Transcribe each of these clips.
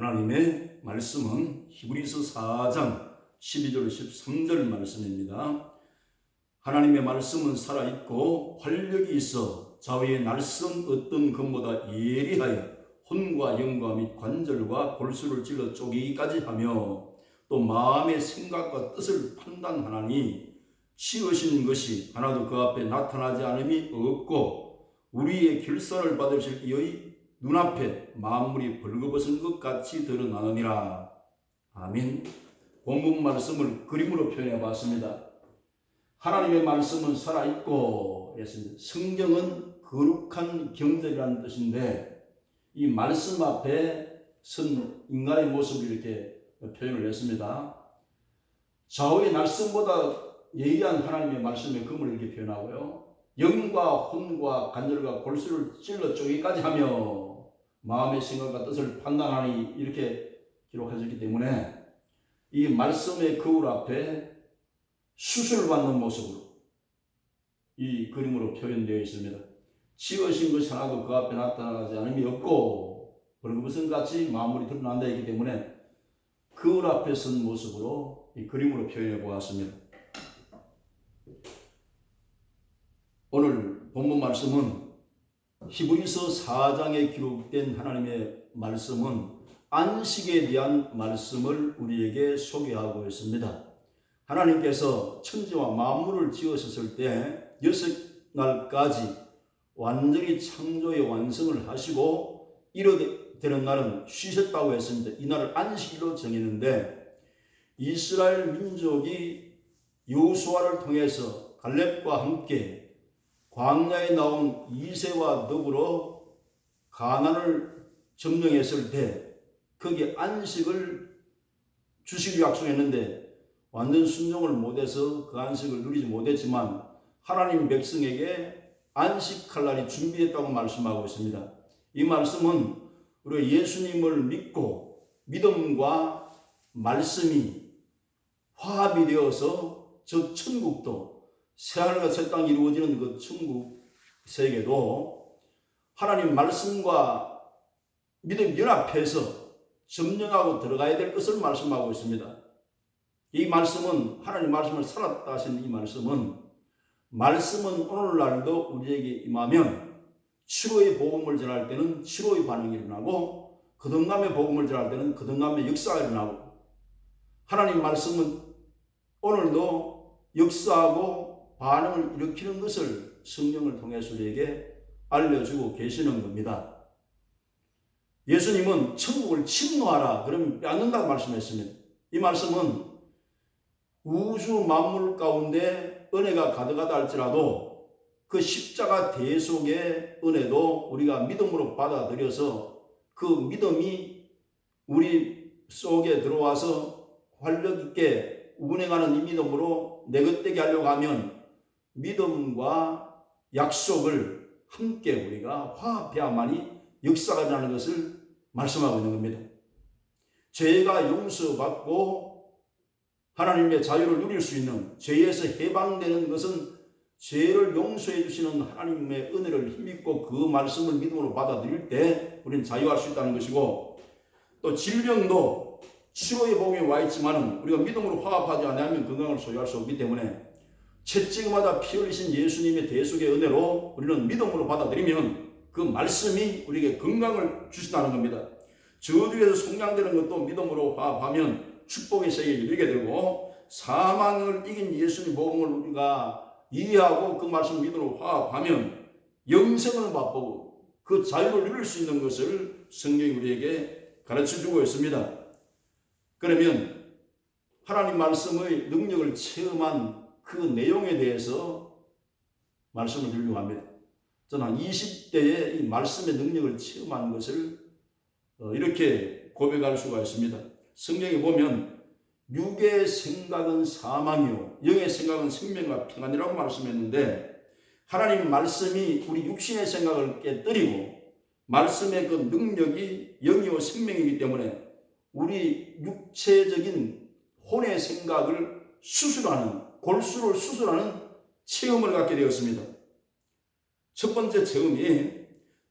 하나님의 말씀은 히브리서 4장 12절 13절 말씀입니다. 하나님의 말씀은 살아있고 활력이 있어 좌우의 날선 어떤 검보다 예리하여 혼과 영과 및 관절과 골수를 찔러 쪼개기까지 하며 또 마음의 생각과 뜻을 판단하나니 지으신 것이 하나도 그 앞에 나타나지 않음이 없고 우리의 결산을 받으실 이의 눈앞에 만물이 벌거벗은 것 같이 드러나느니라. 아멘. 본문 말씀을 그림으로 표현해 봤습니다. 하나님의 말씀은 살아있고 했습니다. 성경은 거룩한 경전이라는 뜻인데 이 말씀 앞에 선 인간의 모습을 이렇게 표현을 했습니다. 좌우의 날선보다 예리한 하나님의 말씀의 검을 이렇게 표현하고요. 영과 혼과 관절과 골수를 찔러 쪼개기까지 하며 마음의 생각과 뜻을 판단하니 이렇게 기록하셨기 때문에 이 말씀의 거울 앞에 수술받는 모습으로 이 그림으로 표현되어 있습니다. 지으신 것이 하나도 그 앞에 나타나지 않음이 없고 벌거벗은 같이 만물이 드러난다 했기 때문에 거울 앞에 선 모습으로 이 그림으로 표현해 보았습니다. 오늘 본문 말씀은 히브리서 4장에 기록된 하나님의 말씀은 안식에 대한 말씀을 우리에게 소개하고 있습니다. 하나님께서 천지와 만물을 지으셨을 때 6날까지 완전히 창조의 완성을 하시고 이르되는 날은 쉬셨다고 했습니다. 이 날을 안식일로 정했는데 이스라엘 민족이 여호수아를 통해서 갈렙과 함께 광야에 나온 이새와 더불어 가나안을 점령했을 때 거기에 안식을 주시기로 약속했는데 완전 순종을 못해서 그 안식을 누리지 못했지만 하나님 백성에게 안식할 날이 준비됐다고 말씀하고 있습니다. 이 말씀은 우리가 예수님을 믿고 믿음과 말씀이 화합이 되어서 저 천국도 새하늘과 새 땅이 이루어지는 그 천국 세계도 하나님 말씀과 믿음 연합해서 점령하고 들어가야 될 것을 말씀하고 있습니다. 이 말씀은 하나님 말씀을 살았다 하신 이 말씀은 오늘날도 우리에게 임하면 7호의 복음을 전할 때는 7호의 반응이 일어나고 거듭남의 복음을 전할 때는 거듭남의 역사가 일어나고 하나님 말씀은 오늘도 역사하고 반응을 일으키는 것을 성령을 통해서 우리에게 알려주고 계시는 겁니다. 예수님은 천국을 침노하라 그러면 빼앗는다고 말씀했습니다. 이 말씀은 우주 만물 가운데 은혜가 가득하다 할지라도 그 십자가 대속의 은혜도 우리가 믿음으로 받아들여서 그 믿음이 우리 속에 들어와서 활력 있게 운행하는 이 믿음으로 내 것 되게 하려고 하면 믿음과 약속을 함께 우리가 화합해야만이 역사가 일어나는 것을 말씀하고 있는 겁니다. 죄가 용서받고 하나님의 자유를 누릴 수 있는 죄에서 해방되는 것은 죄를 용서해 주시는 하나님의 은혜를 힘입고 그 말씀을 믿음으로 받아들일 때 우리는 자유할 수 있다는 것이고 또 질병도 치료의 복음이 와 있지만 우리가 믿음으로 화합하지 않으면 건강을 소유할 수 없기 때문에 채찍마다 피 흘리신 예수님의 대속의 은혜로 우리는 믿음으로 받아들이면 그 말씀이 우리에게 건강을 주신다는 겁니다. 저주에서 속량되는 것도 믿음으로 화합하면 축복의 세계에 이르게 되고 사망을 이긴 예수님 복음을 우리가 이해하고 그 말씀을 믿음으로 화합하면 영생을 맛보고 그 자유를 누릴 수 있는 것을 성경이 우리에게 가르쳐주고 있습니다. 그러면 하나님 말씀의 능력을 체험한 그 내용에 대해서 말씀을 드리려고 합니다. 저는 한 20대에 이 말씀의 능력을 체험한 것을 이렇게 고백할 수가 있습니다. 성경에 보면 육의 생각은 사망이요 영의 생각은 생명과 평안이라고 말씀했는데 하나님 말씀이 우리 육신의 생각을 깨뜨리고 말씀의 그 능력이 영이요 생명이기 때문에 우리 육체적인 혼의 생각을 수술하는 골수를 수술하는 체험을 갖게 되었습니다. 첫 번째 체험이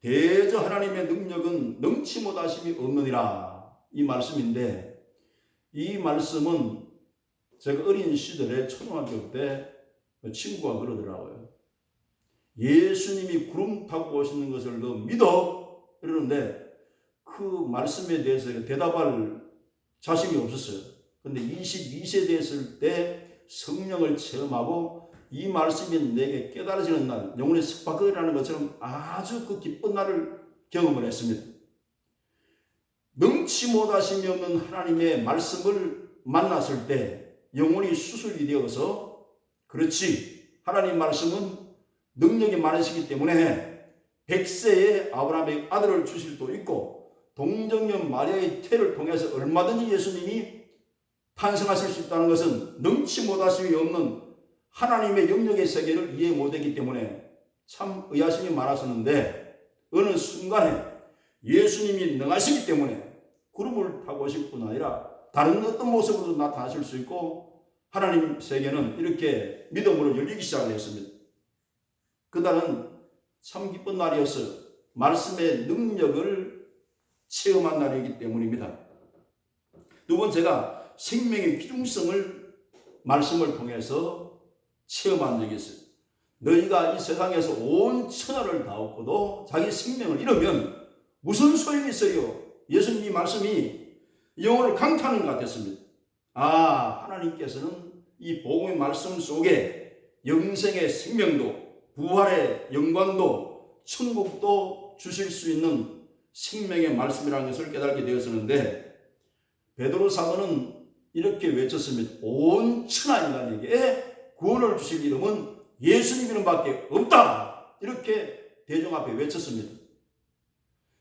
대저 하나님의 능력은 능치 못하심이 없느니라. 이 말씀인데, 이 말씀은 제가 어린 시절에 초등학교 때 친구가 그러더라고요. 예수님이 구름 타고 오시는 것을 너 믿어? 이러는데 그 말씀에 대해서 대답할 자신이 없었어요. 근데 22세 됐을 때 성령을 체험하고 이 말씀이 내게 깨달아지는 날, 영혼의 스파크라는 것처럼 아주 그 기쁜 날을 경험을 했습니다. 능치 못하심이 없는 하나님의 말씀을 만났을 때 영혼이 수술이 되어서, 그렇지, 하나님 말씀은 능력이 많으시기 때문에 100세에 아브라함의 아들을 주실 수도 있고 동정녀 마리아의 태를 통해서 얼마든지 예수님이 탄생하실 수 있다는 것은 능치 못하심이 없는 하나님의 영역의 세계를 이해 못했기 때문에 참 의아심이 많았었는데, 어느 순간에 예수님이 능하시기 때문에 구름을 타고 오실 뿐 아니라 다른 어떤 모습으로도 나타나실 수 있고 하나님 세계는 이렇게 믿음으로 열리기 시작을 했습니다. 그날은 참 기쁜 날이었어요. 말씀의 능력을 체험한 날이기 때문입니다. 두 번째가 생명의 귀중성을 말씀을 통해서 체험한 적이 있어요. 너희가 이 세상에서 온 천하를 다 얻고도 자기 생명을 잃으면 무슨 소용이 있어요? 예수님이 말씀이 영혼을 강타하는 것 같았습니다. 하나님께서는 이 복음의 말씀 속에 영생의 생명도, 부활의 영광도, 천국도 주실 수 있는 생명의 말씀이라는 것을 깨닫게 되었었는데, 베드로 사도는 이렇게 외쳤습니다. 온 천하 인간에게 구원을 주실 이름은 예수님 이름밖에 없다. 이렇게 대중 앞에 외쳤습니다.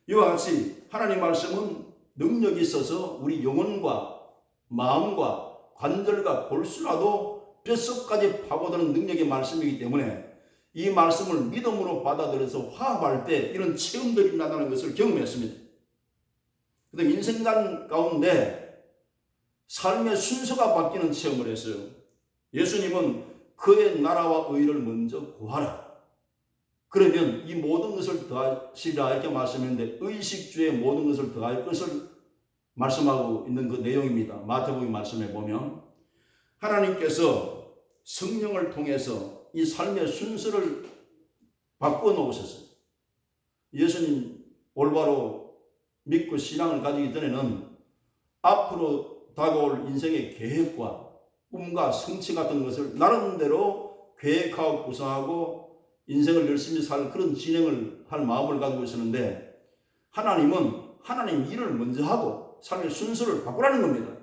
이와 같이 하나님 말씀은 능력이 있어서 우리 영혼과 마음과 관절과 골수라도 뼛속까지 파고드는 능력의 말씀이기 때문에 이 말씀을 믿음으로 받아들여서 화합할 때 이런 체험들이 일어나는 것을 경험했습니다. 그다음 인생관 가운데 삶의 순서가 바뀌는 체험을 했어요. 예수님은 그의 나라와 의를 먼저 구하라. 그러면 이 모든 것을 더하시라 이렇게 말씀했는데, 의식주의 모든 것을 더할 것을 말씀하고 있는 그 내용입니다. 마태복음 말씀에 보면 하나님께서 성령을 통해서 이 삶의 순서를 바꾸어 놓으셨어요. 예수님 올바로 믿고 신앙을 가지기 전에는 앞으로 다가올 인생의 계획과 꿈과 성취 같은 것을 나름대로 계획하고 구성하고 인생을 열심히 살 그런 진행을 할 마음을 가지고 있었는데, 하나님은 하나님 일을 먼저 하고 삶의 순서를 바꾸라는 겁니다.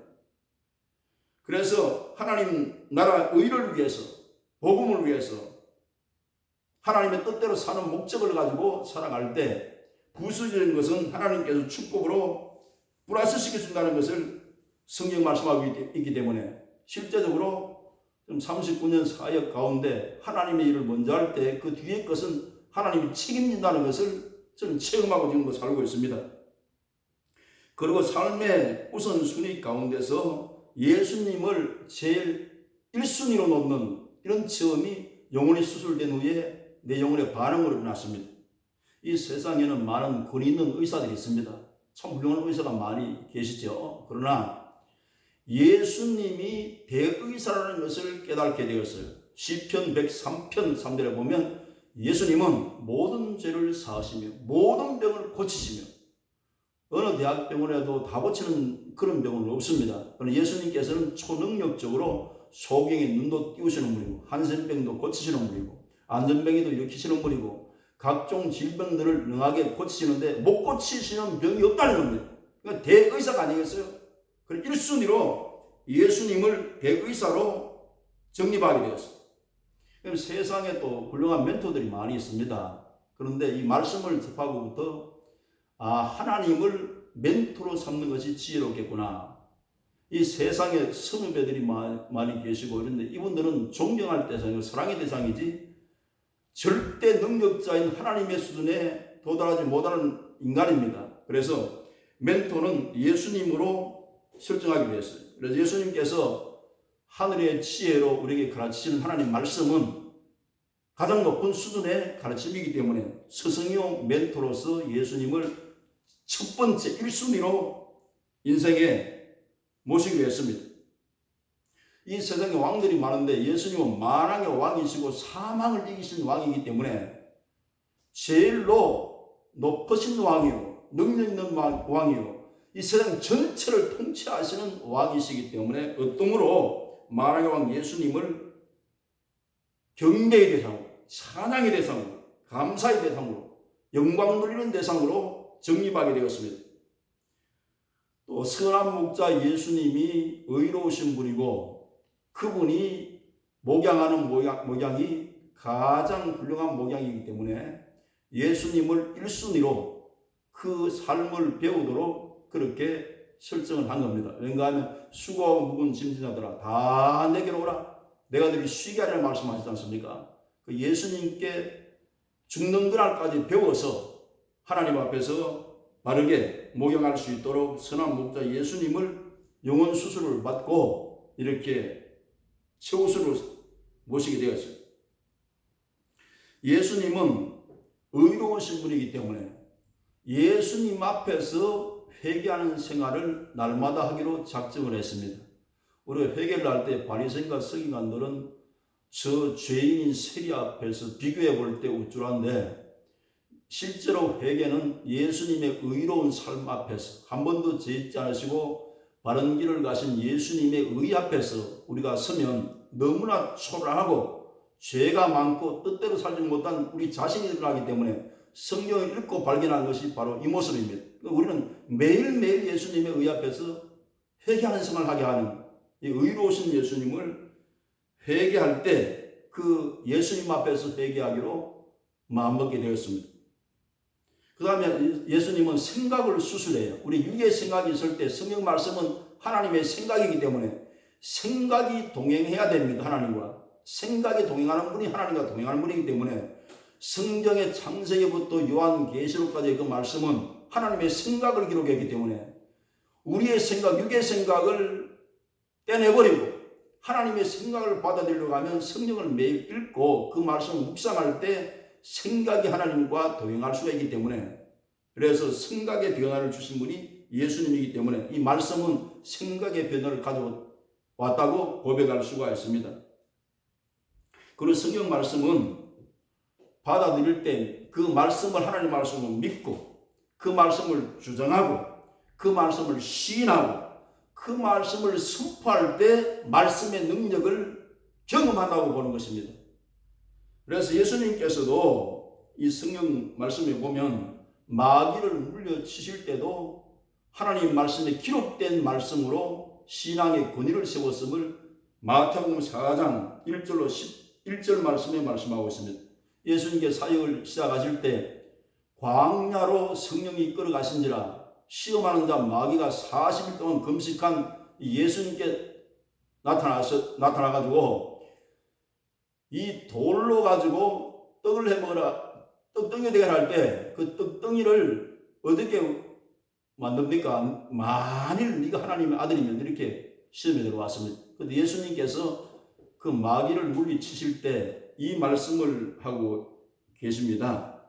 그래서 하나님 나라 의를 위해서, 복음을 위해서 하나님의 뜻대로 사는 목적을 가지고 살아갈 때 부수적인 것은 하나님께서 축복으로 플러스 시켜준다는 것을 성경 말씀하고 있기 때문에 실제적으로 39년 사역 가운데 하나님의 일을 먼저 할 때 그 뒤의 것은 하나님이 책임진다는 것을 저는 체험하고 지금 살고 있습니다. 그리고 삶의 우선순위 가운데서 예수님을 제일 1순위로 놓는 이런 체험이 영혼이 수술된 후에 내 영혼의 반응으로 일어났습니다. 이 세상에는 많은 권위 있는 의사들이 있습니다. 참 훌륭한 의사가 많이 계시죠. 그러나 예수님이 대의사라는 것을 깨닫게 되었어요. 시편 103편 3절에 보면 예수님은 모든 죄를 사하시며 모든 병을 고치시며, 어느 대학병원에도 다 고치는 그런 병은 없습니다. 그러나 예수님께서는 초능력적으로 소경의 눈도 띄우시는 분이고 한센병도 고치시는 분이고 안전병에도 일으키시는 분이고 각종 질병들을 능하게 고치시는데 못 고치시는 병이 없다는 겁니다. 그러니까 대의사가 아니겠어요? 그래서 1순위로 예수님을 대의사로 정립하게 되었어요. 그럼 세상에 또 훌륭한 멘토들이 많이 있습니다. 그런데 이 말씀을 접하고부터 하나님을 멘토로 삼는 것이 지혜롭겠구나. 이 세상에 선후배들이 많이 계시고 이런데 이분들은 존경할 대상이고 사랑의 대상이지 절대 능력자인 하나님의 수준에 도달하지 못하는 인간입니다. 그래서 멘토는 예수님으로 설정하기로 했어요. 그래서 예수님께서 하늘의 지혜로 우리에게 가르치시는 하나님 말씀은 가장 높은 수준의 가르침이기 때문에 스승이요 멘토로서 예수님을 첫 번째 1순위로 인생에 모시기로 했습니다. 이 세상에 왕들이 많은데 예수님은 만왕의 왕이시고 사망을 이기신 왕이기 때문에 제일로 높으신 왕이요, 능력 있는 왕이요, 이 세상 전체를 통치하시는 왕이시기 때문에 어떠므로 만왕의 왕 예수님을 경배의 대상으로, 찬양의 대상으로, 감사의 대상으로, 영광 돌리는 대상으로 정립하게 되었습니다. 또 선한 목자 예수님이 의로우신 분이고 그분이 목양하는 목양이 가장 훌륭한 목양이기 때문에 예수님을 1순위로 그 삶을 배우도록 그렇게 설정을 한 겁니다. 왠가 하면 수고하고 무거운 짐진자들아 다 내게로 오라, 내가 너희 쉬게 하리라 말씀하시지 않습니까? 그 예수님께 죽는 그날까지 배워서 하나님 앞에서 바르게 목양할 수 있도록 선한 목자 예수님을 영혼 수술을 받고 이렇게 최우수로 모시게 되었어요. 예수님은 의로우신 분이기 때문에 예수님 앞에서 회개하는 생활을 날마다 하기로 작정을 했습니다. 우리가 회개를 할 때 바리새인과 서기관들은 저 죄인인 세리 앞에서 비교해 볼 때 우쭐한데 실제로 회개는 예수님의 의로운 삶 앞에서 한 번도 죄짓지 않으시고 바른 길을 가신 예수님의 의 앞에서 우리가 서면 너무나 초라하고 죄가 많고 뜻대로 살지 못한 우리 자신이 드러나기 때문에 성경을 읽고 발견한 것이 바로 이 모습입니다. 우리는 매일매일 예수님의 의 앞에서 회개하는 생활을 하게 하는 이 의로우신 예수님을 회개할 때 그 예수님 앞에서 회개하기로 마음먹게 되었습니다. 그 다음에 예수님은 생각을 수술해요. 우리 육의 생각이 있을 때 성경 말씀은 하나님의 생각이기 때문에 생각이 동행해야 됩니다. 하나님과. 생각이 동행하는 분이 하나님과 동행하는 분이기 때문에 성경의 창세기부터 요한계시록까지의 그 말씀은 하나님의 생각을 기록했기 때문에 우리의 생각, 육의 생각을 떼내버리고 하나님의 생각을 받아들이려고 하면 성경을 매일 읽고 그 말씀을 묵상할 때 생각이 하나님과 동행할 수가 있기 때문에 그래서 생각의 변화를 주신 분이 예수님이기 때문에 이 말씀은 생각의 변화를 가져왔다고 고백할 수가 있습니다. 그리고 성경 말씀은 받아들일 때 그 말씀을 하나님 말씀을 믿고 그 말씀을 주장하고 그 말씀을 시인하고 그 말씀을 선포할 때 말씀의 능력을 경험한다고 보는 것입니다. 그래서 예수님께서도 이 성경 말씀에 보면 마귀를 물려치실 때도 하나님 말씀에 기록된 말씀으로 신앙의 권위를 세웠음을 마태복음 4장 1절로 11절 말씀에 말씀하고 있습니다. 예수님께서 사역을 시작하실 때 광야로 성령이 이끌어 가신지라 시험하는 자 마귀가 40일 동안 금식한 예수님께 나타나가지고 이 돌로 가지고 떡을 해먹으라, 떡덩이 되게 할 때 그 떡덩이를 어떻게 만듭니까? 만일 네가 하나님의 아들이면 이렇게 시험에 들어왔습니다. 그런데 예수님께서 그 마귀를 물리치실 때 이 말씀을 하고 계십니다.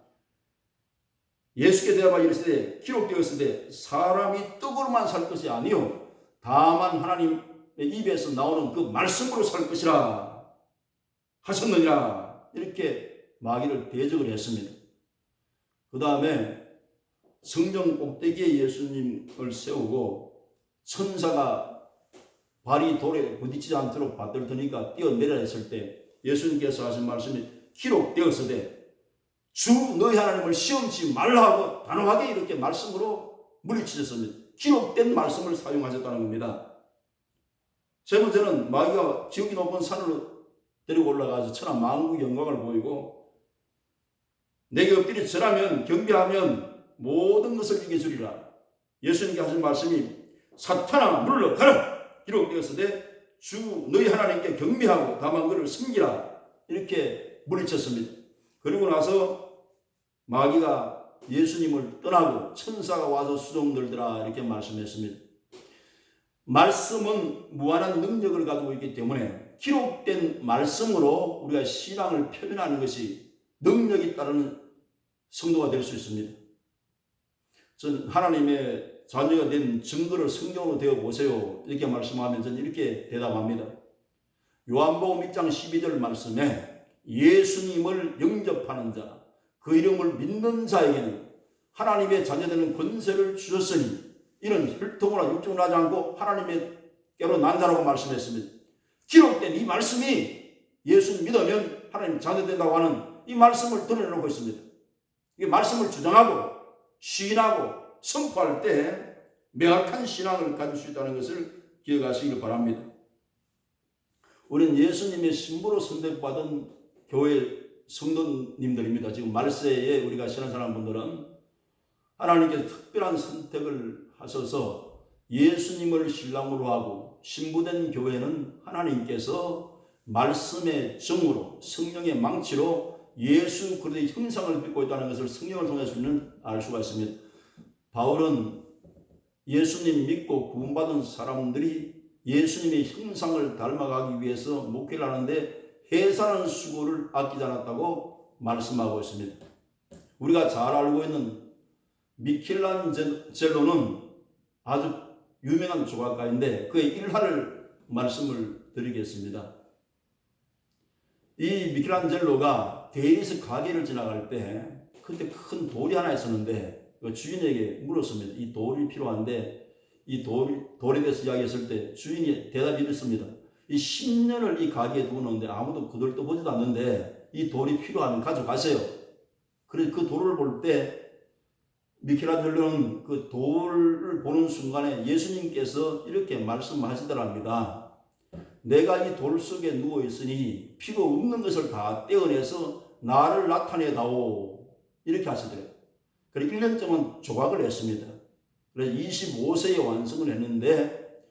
예수께 대답하여 이르시되 기록되었으되 사람이 떡으로만 살 것이 아니요 다만 하나님의 입에서 나오는 그 말씀으로 살 것이라 하셨느니라. 이렇게 마귀를 대적을 했습니다. 그 다음에 성전 꼭대기에 예수님을 세우고 천사가 발이 돌에 부딪히지 않도록 받들 드니까 뛰어내려 했을 때 예수님께서 하신 말씀이 기록되었으되 주 너희 하나님을 시험치 말라 하고 단호하게 이렇게 말씀으로 물리치셨습니다. 기록된 말씀을 사용하셨다는 겁니다. 세 번째는 마귀가 지극히 높은 산으로 데리고 올라가서 천하 만국 영광을 보이고 내게 엎드려 절하면 경배하면 모든 것을 이겨 주리라. 예수님께 하신 말씀이 사탄아 물러가라 기록되었으되 주 너희 하나님께 경배하고 다만 그를 섬기라 이렇게 물리쳤습니다. 그리고 나서 마귀가 예수님을 떠나고 천사가 와서 수종들더라 이렇게 말씀했습니다. 말씀은 무한한 능력을 가지고 있기 때문에 기록된 말씀으로 우리가 신앙을 표현하는 것이 능력이 따르는 성도가 될 수 있습니다. 전 하나님의 자녀가 된 증거를 성경으로 되어 보세요. 이렇게 말씀하면 저는 이렇게 대답합니다. 요한복음 1장 12절 말씀에 예수님을 영접하는 자, 그 이름을 믿는 자에게는 하나님의 자녀되는 권세를 주셨으니 이는 혈통으로 육정을 하지 않고 하나님께로 난 자라고 말씀했습니다. 기록된 이 말씀이 예수를 믿으면 하나님 자녀된다고 하는 이 말씀을 드러내놓고 있습니다. 이 말씀을 주장하고 시인하고 선포할 때 명확한 신앙을 가질 수 있다는 것을 기억하시길 바랍니다. 우리는 예수님의 신부로 선택받은 교회 성도님들입니다. 지금 말세에 우리가 신앙생활 분들은 하나님께서 특별한 선택을 하셔서 예수님을 신랑으로 하고 신부된 교회는 하나님께서 말씀의 정으로 성령의 망치로 예수 그리스도의 형상을 빚고 있다는 것을 성경을 통해서 알 수가 있습니다. 바울은 예수님 믿고 구원받은 사람들이 예수님의 형상을 닮아가기 위해서 목회를 하는데 해산하는 수고를 아끼지 않았다고 말씀하고 있습니다. 우리가 잘 알고 있는 미켈란젤로는 아주 유명한 조각가인데 그의 일화를 말씀을 드리겠습니다. 이 미켈란젤로가 데이리스 가게를 지나갈 때 그때 큰 돌이 하나 있었는데 그 주인에게 물었습니다. 이 돌이 필요한데 이 돌에 대해서 이야기했을 때 주인이 대답이 이랬습니다. 이 10년을 이 가게에 두고 놓는데 아무도 그 돌을 떠보지도 않는데 이 돌이 필요하면 가져가세요. 그래서 그 돌을 볼 때 미켈란젤로는 그 돌을 보는 순간에 예수님께서 이렇게 말씀하시더랍니다. 내가 이 돌 속에 누워있으니 필요 없는 것을 다 떼어내서 나를 나타내다오. 이렇게 하시더래요. 그래서 1년 동안 조각을 했습니다. 그래서 25세에 완성을 했는데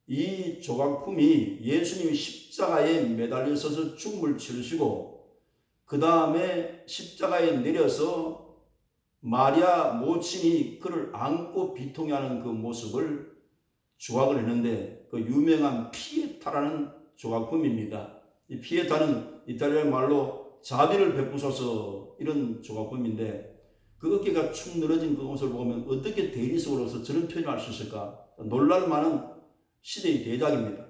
이 조각품이 예수님이 십자가에 매달려 서서 죽음을 치르시고 그 다음에 십자가에 내려서 마리아 모친이 그를 안고 비통해하는 그 모습을 조각을 했는데 그 유명한 피에타라는 조각품입니다. 이 피에타는 이탈리아 말로 자비를 베푸소서 이런 조각품인데 그 어깨가 축 늘어진 그 모습을 보면 어떻게 대리석으로서 저런 표현을 할 수 있을까? 놀랄 만한 시대의 대작입니다.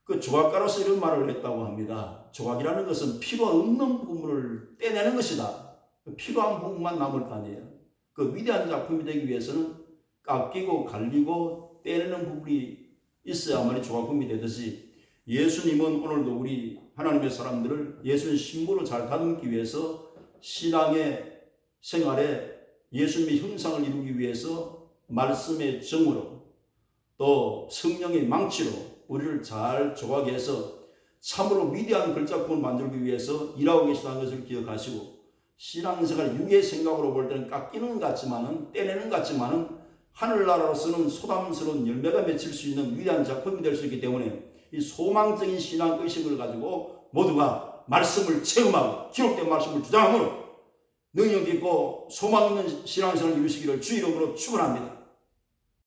그 조각가로서 이런 말을 했다고 합니다. 조각이라는 것은 필요 없는 부분을 떼내는 것이다. 필요한 부분만 남을 거 아니에요. 그 위대한 작품이 되기 위해서는 깎이고 갈리고 떼내는 부분이 있어야만이 조각품이 되듯이 예수님은 오늘도 우리 하나님의 사람들을 예수님 신부로 잘 다듬기 위해서 신앙의 생활에 예수님의 형상을 이루기 위해서 말씀의 정으로 또 성령의 망치로 우리를 잘 조각해서 참으로 위대한 글작품을 만들기 위해서 일하고 계시다는 것을 기억하시고 신앙생활 육의 생각으로 볼 때는 깎이는 것 같지만은 떼내는 것 같지만은 하늘나라로서는 소담스러운 열매가 맺힐 수 있는 위대한 작품이 될 수 있기 때문에 이 소망적인 신앙 의식을 가지고 모두가 말씀을 체험하고 기록된 말씀을 주장함으로 능력 있고 소망 있는 신앙생활을 이루시기를 주 이름으로 축원합니다.